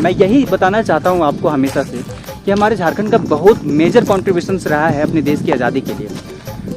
मैं यही बताना चाहता हूँ आपको हमेशा से कि हमारे झारखंड का बहुत मेजर कॉन्ट्रीब्यूशंस रहा है अपने देश की आज़ादी के लिए।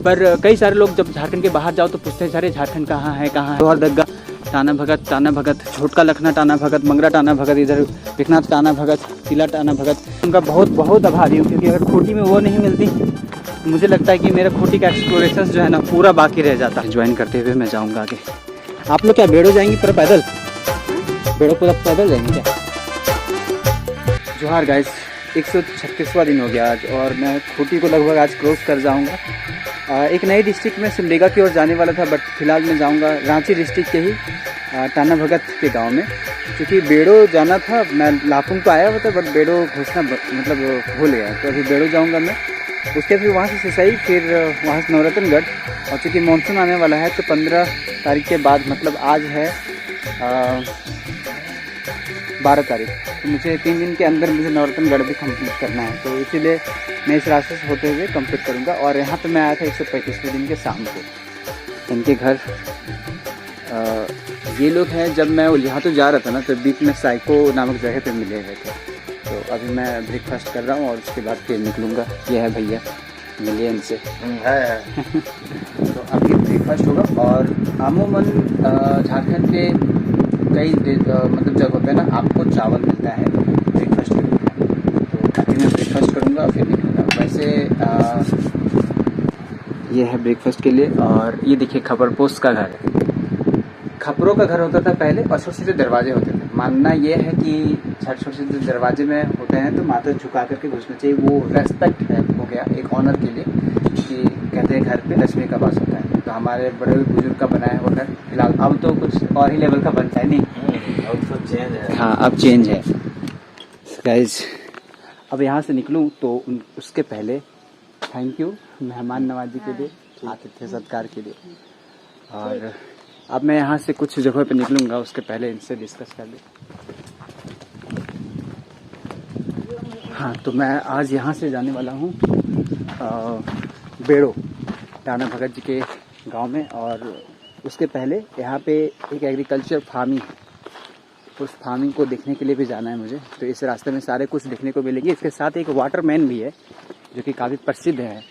पर कई सारे लोग जब झारखंड के बाहर जाओ तो पूछते हैं सारे झारखंड कहाँ है लोहरदगा टाना भगत, छोटका लखना टाना भगत, मंगरा टाना भगत, इधर विकनाथ टाना भगत, तिला टाना भगत। उनका बहुत बहुत आभारी हूँ, क्योंकि अगर खूंटी में वो नहीं मिलती तो मुझे लगता है कि मेरा खूंटी का एक्सप्लोरेशन जो है ना पूरा बाकी रह जाता है। ज्वाइन करते हुए मैं जाऊँगा आगे। आप लोग क्या बेड़ो जाएंगे पूरा पैदल? बेड़ो पूरा पैदल जाएंगे क्या? जोहार गाइस, 136वां दिन हो गया आज और मैं खूंटी को लगभग आज क्रॉस कर जाऊंगा। एक नई डिस्ट्रिक्ट में सिमडेगा की ओर जाने वाला था, बट फिलहाल मैं जाऊंगा रांची डिस्ट्रिक्ट के ही टाना भगत के गांव में, क्योंकि बेड़ो जाना था। मैं लापुंग तो आया हुआ था बट बेड़ो घोषणा मतलब भूल गया, तो अभी बेड़ो जाऊंगा मैं। उसके फिर वहाँ से सिसई, फिर वहाँ से नवरत्नगढ़। और चूँकि मानसून आने वाला है तो 15 तारीख के बाद, मतलब आज है 12 तारीख, तो मुझे 3 दिन के अंदर मुझे नवरत्नगढ़ भी कंप्लीट करना है, तो इसीलिए मैं इस रास्ते से होते हुए कंप्लीट करूँगा। और यहाँ पे मैं आया था 135वें दिन के शाम को। इनके घर ये लोग हैं। जब मैं यहाँ तो जा रहा था ना, तो बीच में साइको नामक जगह पे मिले हुए थे। तो अभी मैं ब्रेकफास्ट कर रहा हूँ और उसके बाद फिर निकलूँगा। ये है भैया, मिलिए इनसे। तो अभी ब्रेकफास्ट होगा। और अमूमन झारखंड के कई मतलब जगह होता है ना, आपको चावल मिलता है ब्रेकफास्ट के लिए। तो अभी मैं ब्रेकफास्ट करूँगा फिर निकलूँगा। वैसे ये है ब्रेकफास्ट के लिए। और ये देखिए खबरपोश का घर है। खपरों का घर होता था पहले और छोटे छोटे दरवाजे होते थे। मानना ये है कि छोटे छोटे दरवाजे में होते हैं तो माथा झुका करके घुसना चाहिए। वो रेस्पेक्ट है हो गया एक ऑनर के लिए, कि कहते हैं घर पे लक्ष्मी का वास होता है। तो हमारे बड़े बुजुर्ग का बनाया हुआ घर फिलहाल अब तो कुछ और ही लेवल का बनता है। नहीं, अब तो चेंज है। हाँ, अब चेंज है गाइज। अब यहाँ से निकलूँ तो उसके पहले थैंक यू मेहमान नवाजी के लिए, आतिथ्य सत्कार के लिए। और अब मैं यहाँ से कुछ जगह पे निकलूँगा, उसके पहले इनसे डिस्कस कर लूँ। हाँ, तो मैं आज यहाँ से जाने वाला हूँ बेड़ो टाना भगत जी के गांव में। और उसके पहले यहाँ पे एक एग्रीकल्चर फार्मिंग, उस फार्मिंग को देखने के लिए भी जाना है मुझे। तो इस रास्ते में सारे कुछ देखने को मिलेगी। इसके साथ एक वाटरमैन भी है जो कि काफ़ी प्रसिद्ध है,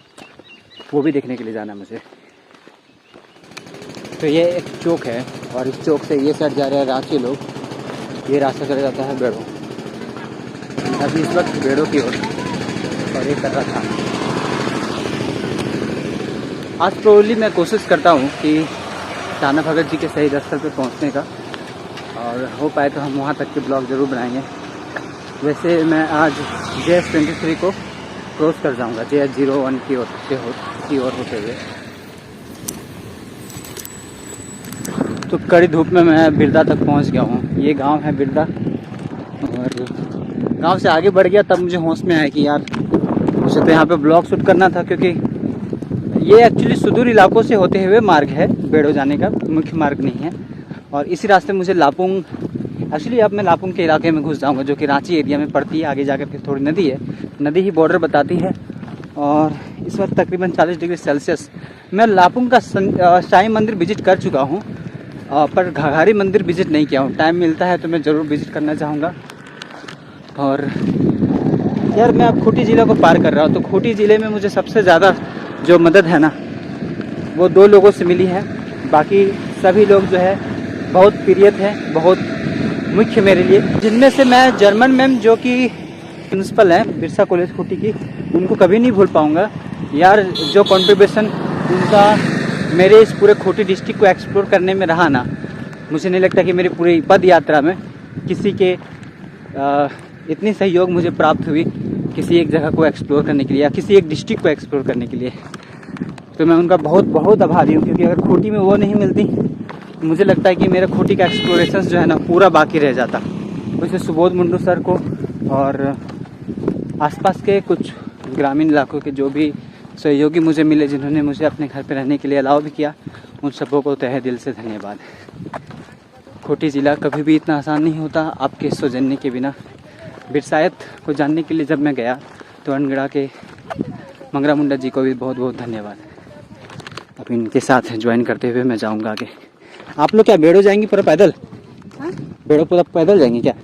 वो भी देखने के लिए जाना है मुझे। तो ये एक चौक है और इस चौक से ये साइड जा रहे हैं रांची लोग, ये रास्ता चला जाता है बेड़ो। अभी इस वक्त बेड़ो की ओर और ये कर रहा था। आज प्रोबेबली मैं कोशिश करता हूँ कि टाना भगत जी के सही स्थल पे पहुँचने का, और हो पाए तो हम वहाँ तक के ब्लॉग ज़रूर बनाएंगे। वैसे मैं आज JS23 को क्रॉस कर जाऊँगा, JS01 की ओर होते हुए। तो कड़ी धूप में मैं बिरदा तक पहुंच गया हूं। ये गांव है बिरदा, और गांव से आगे बढ़ गया तब मुझे होश में आया कि यार मुझे तो यहाँ पे ब्लॉग शूट करना था, क्योंकि ये एक्चुअली सुदूर इलाकों से होते हुए मार्ग है, बेड़ो जाने का मुख्य मार्ग नहीं है। और इसी रास्ते मुझे लापुंग, एक्चुअली अब मैं लापुंग के इलाके में घुस जाऊँगा, जो कि रांची एरिया में पड़ती है। आगे जाकर फिर थोड़ी नदी है, नदी ही बॉर्डर बताती है। और इस वक्त तकरीबन 40 डिग्री सेल्सियस। मैं लापुंग का साईं मंदिर विजिट कर चुका हूँ, पर घाघारी मंदिर विजिट नहीं किया हूँ। टाइम मिलता है तो मैं ज़रूर विजिट करना चाहूँगा। और यार मैं अब खूंटी ज़िले को पार कर रहा हूँ, तो खूंटी ज़िले में मुझे सबसे ज़्यादा जो मदद है ना, वो 2 लोगों से मिली है। बाकी सभी लोग जो है बहुत प्रिय थे, बहुत मुख्य मेरे लिए। जिनमें से मैं जर्मन मैम जो कि प्रिंसिपल हैं बिरसा कॉलेज खूंटी की, उनको कभी नहीं भूल पाऊँगा यार। जो कंट्रीब्यूशन उनका मेरे इस पूरे खूंटी डिस्ट्रिक्ट को एक्सप्लोर करने में रहा ना, मुझे नहीं लगता कि मेरी पूरी पद यात्रा में किसी के इतनी सहयोग मुझे प्राप्त हुई किसी एक जगह को एक्सप्लोर करने के लिए या किसी एक डिस्ट्रिक्ट को एक्सप्लोर करने के लिए। तो मैं उनका बहुत बहुत आभारी हूँ, क्योंकि अगर खूंटी में वो नहीं मिलती तो मुझे लगता है कि मेरा खूंटी का एक्सप्लोरेशन जो है ना पूरा बाकी रह जाता। वैसे सुबोध मुंडू सर को और आसपास के कुछ ग्रामीण इलाकों के जो भी सहयोगी मुझे मिले, जिन्होंने मुझे अपने घर पे रहने के लिए अलाउ भी किया, उन सबों को तहे दिल से धन्यवाद। खूंटी ज़िला कभी भी इतना आसान नहीं होता आपके सौजन्य के बिना। बिरसायत को जानने के लिए जब मैं गया तो अनगढ़ा के मंगरा मुंडा जी को भी बहुत बहुत धन्यवाद। अब इनके साथ ज्वाइन करते हुए मैं जाऊँगा आगे। आप लोग क्या बेड़ो जाएंगी पूरा पैदल? बेड़ो पूरा पैदल जाएंगे क्या?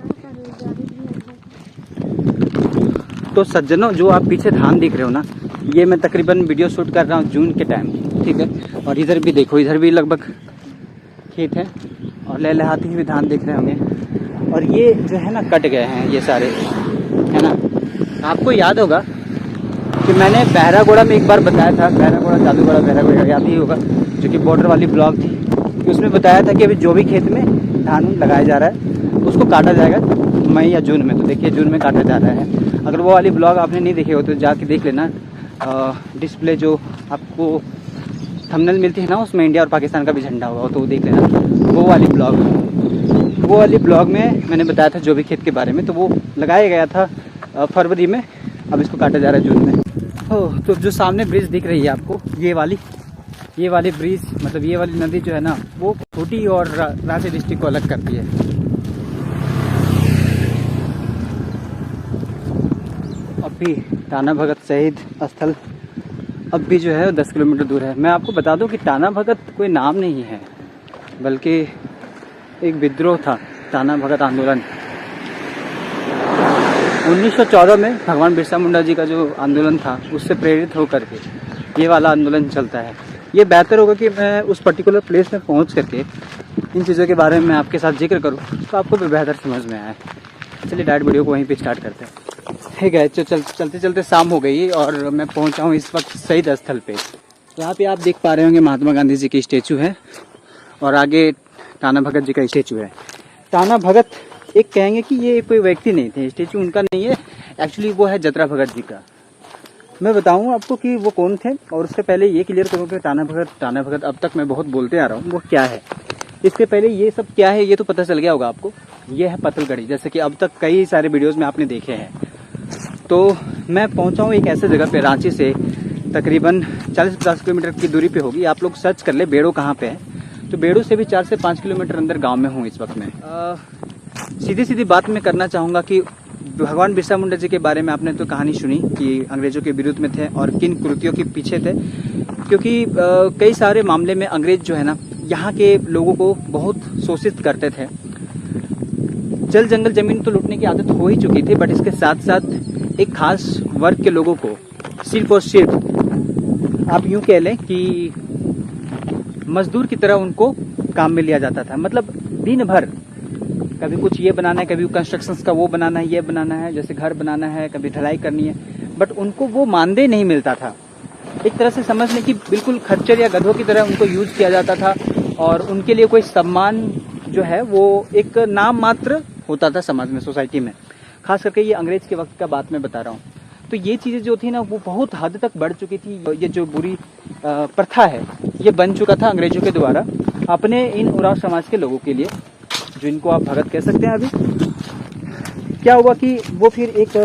तो सज्जनों, जो आप पीछे धान देख रहे हो ना, ये मैं तकरीबन वीडियो शूट कर रहा हूँ जून के टाइम, ठीक है। और इधर भी देखो, इधर भी लगभग खेत है और लहलहाती हुए धान देख रहे होंगे। और ये जो है ना कट गए हैं ये सारे, है ना। आपको याद होगा कि मैंने बहरागोड़ा में एक बार बताया था, बहरागोड़ा जादूगढ़ा बहरागोड़ा याद ही होगा, जो कि बॉर्डर वाली ब्लॉग थी, कि उसमें बताया था कि अभी जो भी खेत में धान लगाया जा रहा है उसको काटा जाएगा मई या जून में। तो देखिए जून में काटा जा रहा है। अगर वो वाली ब्लॉग आपने नहीं देखे हो तो जाके देख लेना। डिस्प्ले जो आपको थंबनेल मिलती है ना, उसमें इंडिया और पाकिस्तान का भी झंडा हुआ हो, तो वो देख लेना। वो वाली ब्लॉग में मैंने बताया था जो भी खेत के बारे में। तो वो लगाया गया था फरवरी में, अब इसको काटा जा रहा है जून में। तो जो सामने ब्रिज दिख रही है आपको, ये वाली ब्रिज, मतलब ये वाली नदी जो है ना, वो खूंटी और रांची डिस्ट्रिक्ट को अलग करती है। अब भी टाना भगत शहीद स्थल अब भी जो है 10 किलोमीटर दूर है। मैं आपको बता दूं कि टाना भगत कोई नाम नहीं है, बल्कि एक विद्रोह था, टाना भगत आंदोलन। 1914 में भगवान बिरसा मुंडा जी का जो आंदोलन था, उससे प्रेरित होकर के ये वाला आंदोलन चलता है। ये बेहतर होगा कि मैं उस पर्टिकुलर प्लेस में पहुंच करके इन चीज़ों के बारे में आपके साथ जिक्र करूं, तो आपको भी बेहतर समझ में आए। चलिए डायरेक्ट वीडियो को वहीं पे स्टार्ट करते हैं। ठीक है, चलते चलते शाम हो गई और मैं पहुंचा हूँ इस वक्त शहीद स्थल पे। यहाँ पे आप देख पा रहे होंगे महात्मा गांधी जी की स्टेचू है और आगे टाना भगत जी का स्टेचू है। टाना भगत एक कहेंगे कि ये कोई व्यक्ति नहीं थे, स्टेचू उनका नहीं है, एक्चुअली वो है जतरा भगत जी का। मैं बताऊँ आपको कि वो कौन थे, और उससे पहले ये क्लियर करूँ कि टाना भगत अब तक मैं बहुत बोलते आ रहा हूँ, वो क्या है। इसके पहले ये सब क्या है ये तो पता चल गया होगा आपको। ये है पत्थलगड़ी, जैसे कि अब तक कई सारे वीडियोस में आपने देखे हैं। तो मैं पहुंचा हूँ एक ऐसे जगह पे, रांची से तकरीबन 40-50 किलोमीटर की दूरी पे होगी। आप लोग सर्च कर ले बेड़ो कहाँ पे है, तो बेड़ो से भी 4 से 5 किलोमीटर अंदर गांव में हूँ इस वक्त में। सीधी बात मैं करना चाहूँगा कि भगवान बिरसा मुंडा जी के बारे में आपने तो कहानी सुनी कि अंग्रेजों के विरुद्ध में थे और किन कुरीतियों के पीछे थे, क्योंकि कई सारे मामले में अंग्रेज जो है ना, यहाँ के लोगों को बहुत शोषित करते थे। जल जंगल जमीन तो लूटने की आदत हो ही चुकी थी, बट इसके साथ साथ एक खास वर्ग के लोगों को सिर्फ और सिर्फ आप यूं कह लें कि मजदूर की तरह उनको काम में लिया जाता था। मतलब दिन भर कभी कुछ ये बनाना है, कभी कंस्ट्रक्शंस का वो बनाना है, ये बनाना है, जैसे घर बनाना है, कभी ढलाई करनी है, बट उनको वो मानदेय नहीं मिलता था। एक तरह से समझ लें कि बिल्कुल खच्चर या गधों की तरह उनको यूज किया जाता था और उनके लिए कोई सम्मान जो है वो एक नाम मात्र होता था समाज में, सोसाइटी में। खास करके ये अंग्रेज के वक्त का बात मैं बता रहा हूँ। तो ये चीज़ें जो थी ना, वो बहुत हद तक बढ़ चुकी थी। ये जो बुरी प्रथा है, ये बन चुका था अंग्रेजों के द्वारा अपने इन उराव समाज के लोगों के लिए, जो इनको आप भगत कह सकते हैं। अभी क्या हुआ कि वो फिर एक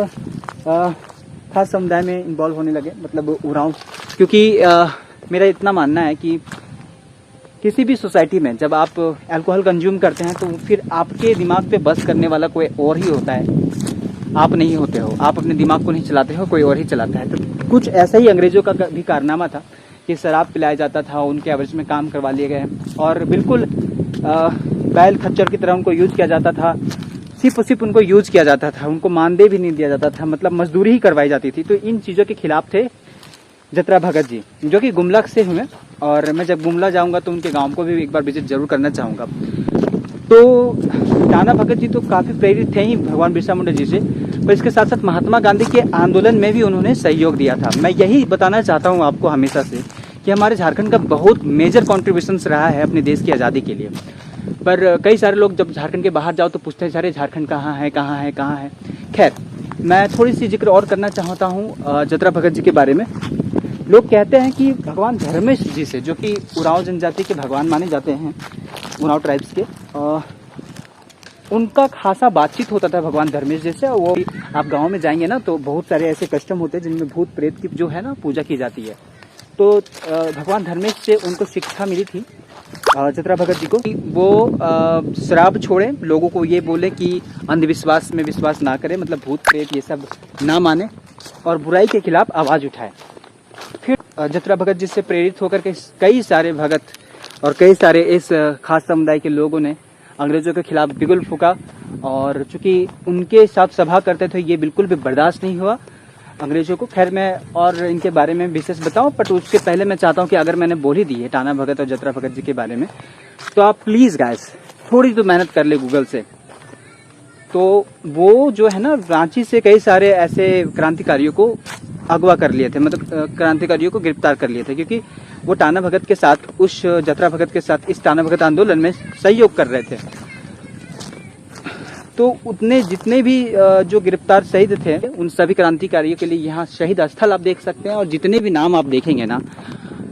खास समुदाय में इन्वॉल्व होने लगे, मतलब उराव। क्योंकि मेरा इतना मानना है कि किसी भी सोसाइटी में जब आप अल्कोहल कंज्यूम करते हैं, तो फिर आपके दिमाग पे बस करने वाला कोई और ही होता है, आप नहीं होते हो। आप अपने दिमाग को नहीं चलाते हो, कोई और ही चलाता है। तो कुछ ऐसा ही अंग्रेजों का भी कारनामा था कि शराब पिलाया जाता था, उनके एवरेज में काम करवा लिए गए और बिल्कुल बैल खच्चर की तरह उनको यूज किया जाता था। सिर्फ उनको यूज किया जाता था, उनको मानदेय भी नहीं दिया जाता था, मतलब मजदूरी ही करवाई जाती थी। तो इन चीज़ों के खिलाफ थे जतरा भगत जी, जो कि गुमला से हुए। और मैं जब गुमला जाऊंगा तो उनके गांव को भी एक बार विजिट जरूर करना चाहूँगा। तो टाना भगत जी तो काफ़ी प्रेरित थे ही भगवान बिरसा मुंडा जी से, पर इसके साथ साथ महात्मा गांधी के आंदोलन में भी उन्होंने सहयोग दिया था। मैं यही बताना चाहता हूँ आपको हमेशा से कि हमारे झारखंड का बहुत मेजर कॉन्ट्रीब्यूशंस रहा है अपने देश की आज़ादी के लिए। पर कई सारे लोग जब झारखंड के बाहर जाओ तो पूछते हैं, सारे झारखंड कहाँ है, कहाँ है, कहाँ है। खैर, मैं थोड़ी सी जिक्र और करना चाहता हूँ जतरा भगत जी के बारे में। लोग कहते हैं कि भगवान धर्मेश जी से, जो कि उरांव जनजाति के भगवान माने जाते हैं, उरांव ट्राइब्स के, उनका खासा बातचीत होता था भगवान धर्मेश जी से। वो आप गांव में जाएंगे ना तो बहुत सारे ऐसे कस्टम होते हैं जिनमें भूत प्रेत की जो है ना पूजा की जाती है। तो भगवान धर्मेश से उनको शिक्षा मिली थी जतरा भगत जी को कि वो शराब छोड़े, लोगों को ये बोले कि अंधविश्वास में विश्वास ना करें, मतलब भूत प्रेत ये सब ना माने और बुराई के खिलाफ आवाज़ उठाए। फिर जतरा भगत जी से प्रेरित होकर के कई सारे भगत और कई सारे इस खास समुदाय के लोगों ने अंग्रेजों के खिलाफ बिगुल फूका। और चूंकि उनके साथ सभा करते थे, ये बिल्कुल भी बर्दाश्त नहीं हुआ अंग्रेज़ों को। खैर मैं और इनके बारे में विशेष बताऊं, बट उसके पहले मैं चाहता हूं कि अगर मैंने बोल ही दी है टाना भगत और जतरा भगत जी के बारे में, तो आप प्लीज़ गाइस थोड़ी तो मेहनत कर ले गूगल से। तो वो जो है ना, रांची से कई सारे ऐसे क्रांतिकारियों को अगवा कर लिए थे, मतलब क्रांतिकारियों को गिरफ्तार कर लिए थे, क्योंकि वो टाना भगत के साथ, उस जतरा भगत के साथ इस टाना भगत आंदोलन में सहयोग कर रहे थे। तो उतने जितने भी जो गिरफ्तार शहीद थे, उन सभी क्रांतिकारियों के लिए यहाँ शहीद स्थल आप देख सकते हैं। और जितने भी नाम आप देखेंगे ना,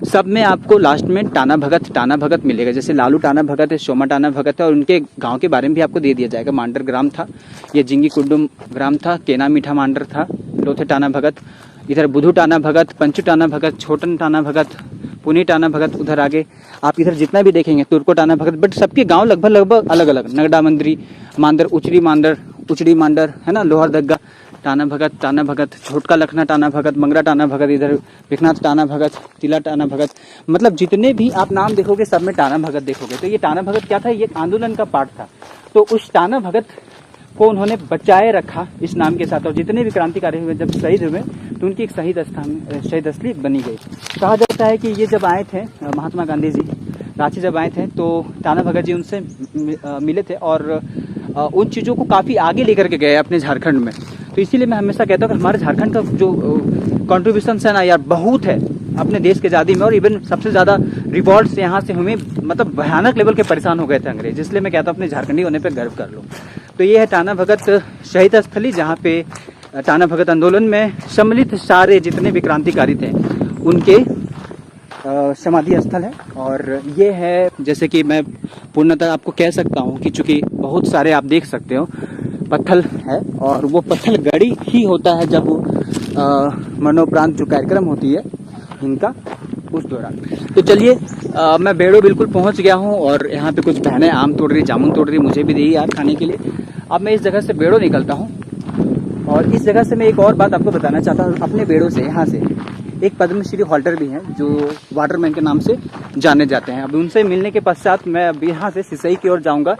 सब में आपको लास्ट में टाना भगत मिलेगा। जैसे लालू टाना भगत है, सोमा टाना भगत है, और उनके गांव के बारे में भी आपको दे दिया जाएगा। मांडर ग्राम था, ये जिंगी कुडुम ग्राम था, केना मीठा मांडर था, लोथे टाना भगत, इधर बुधू टाना भगत, पंचू टाना भगत, छोटन टाना भगत, पुनी टाना भगत, उधर आगे आप इधर जितना भी देखेंगे तुर्को टाना भगत। बट सबके गांव लगभग अलग अलग, नगडा मंदिरी मांदर, उचड़ी मांडर है ना, लोहर दग्गा टाना भगत, छोटका लखना टाना भगत, मंगरा टाना भगत, इधर विखनाथ टाना भगत, तिला टाना भगत, मतलब जितने भी आप नाम देखोगे सब में टाना भगत देखोगे। तो ये टाना भगत क्या था, ये आंदोलन का पार्ट था। तो उस टाना भगत को उन्होंने बचाए रखा इस नाम के साथ। और जितने भी क्रांतिकारी हुए जब शहीद हुए, तो उनकी एक शहीद स्थली बनी गई। कहा जाता है कि ये जब आए थे, महात्मा गांधी जी रांची जब आए थे, तो टाना भगत जी उनसे मिले थे और उन चीज़ों को काफ़ी आगे लेकर के गए अपने झारखंड में। तो इसीलिए मैं हमेशा कहता हूँ कि हमारे झारखंड का जो कॉन्ट्रीब्यूशन है ना यार, बहुत है अपने देश के आज़ादी में। और इवन सबसे ज़्यादा रिवॉल्ट्स यहाँ से हुए, मतलब भयानक लेवल के परेशान हो गए थे अंग्रेज। इसलिए मैं कहता हूँ अपने झारखंडी होने पर गर्व कर लो। तो ये है टाना भगत शहीद स्थली, जहाँ पे टाना भगत आंदोलन में सम्मिलित सारे जितने भी क्रांतिकारी थे उनके समाधि स्थल है। और ये है, जैसे कि मैं पूर्णतः आपको कह सकता हूँ कि चूंकि बहुत सारे आप देख सकते हो पत्थल है, और वो पत्थल गड़ी ही होता है जब मरणोपरांत जो कार्यक्रम होती है इनका, उस दौरान। तो चलिए मैं बेड़ो बिल्कुल पहुंच गया हूं, और यहाँ पे कुछ बहनें आम तोड़ रही, जामुन तोड़ रही, मुझे भी दी यार खाने के लिए। अब मैं इस जगह से बेड़ो निकलता हूं, और इस जगह से मैं एक और बात आपको बताना चाहता हूँ। अपने बेड़ो से यहाँ से एक पद्मश्री होल्डर भी हैं जो वाटरमैन के नाम से जाने जाते हैं। अब उनसे मिलने के पश्चात मैं अब यहाँ से सिसई की ओर जाऊँगा।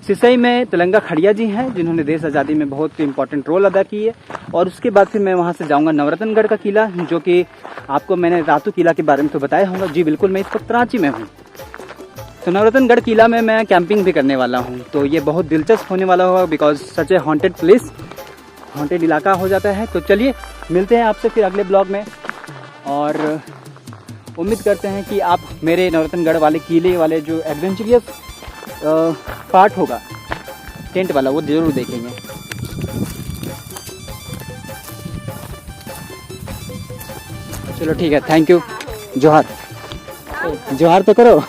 सिसई में तिलंगा खड़िया जी हैं, जिन्होंने देश आज़ादी में बहुत इंपॉर्टेंट रोल अदा की है। और उसके बाद फिर मैं वहाँ से जाऊँगा नवरत्नगढ़ का किला, जो कि आपको मैंने रातू किला के बारे में तो बताया होगा। जी बिल्कुल, मैं इस वक्त रांची में हूँ। तो नवरत्नगढ़ किला में मैं कैंपिंग भी करने वाला हूँ। तो ये बहुत दिलचस्प होने वाला होगा, because such A haunted place, haunted इलाका हो जाता है। तो चलिए मिलते हैं आपसे फिर अगले ब्लॉग में, और उम्मीद करते हैं कि आप मेरे नवरत्नगढ़ वाले किले वाले जो एडवेंचरियस पार्ट होगा टेंट वाला, वो जरूर देखेंगे। चलो ठीक है, थैंक यू। जोहार, जोहार तो करो।